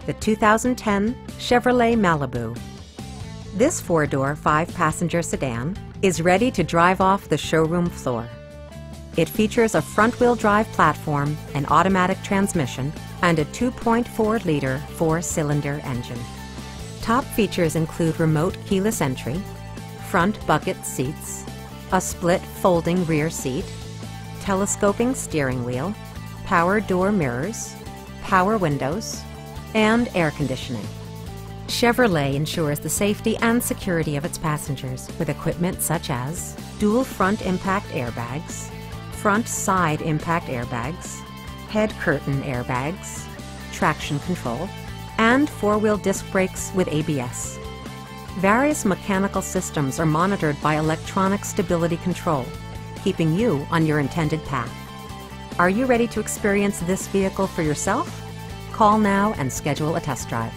the 2010 Chevrolet Malibu. This four-door, five-passenger sedan is ready to drive off the showroom floor. It features a front-wheel drive platform, an automatic transmission, and a 2.4-liter four-cylinder engine. Top features include remote keyless entry, front bucket seats, a split folding rear seat, telescoping steering wheel, power door mirrors, power windows, and air conditioning. Chevrolet ensures the safety and security of its passengers with equipment such as dual front impact airbags, front side impact airbags, head curtain airbags, traction control, and four-wheel disc brakes with ABS. Various mechanical systems are monitored by electronic stability control, keeping you on your intended path. Are you ready to experience this vehicle for yourself? Call now and schedule a test drive.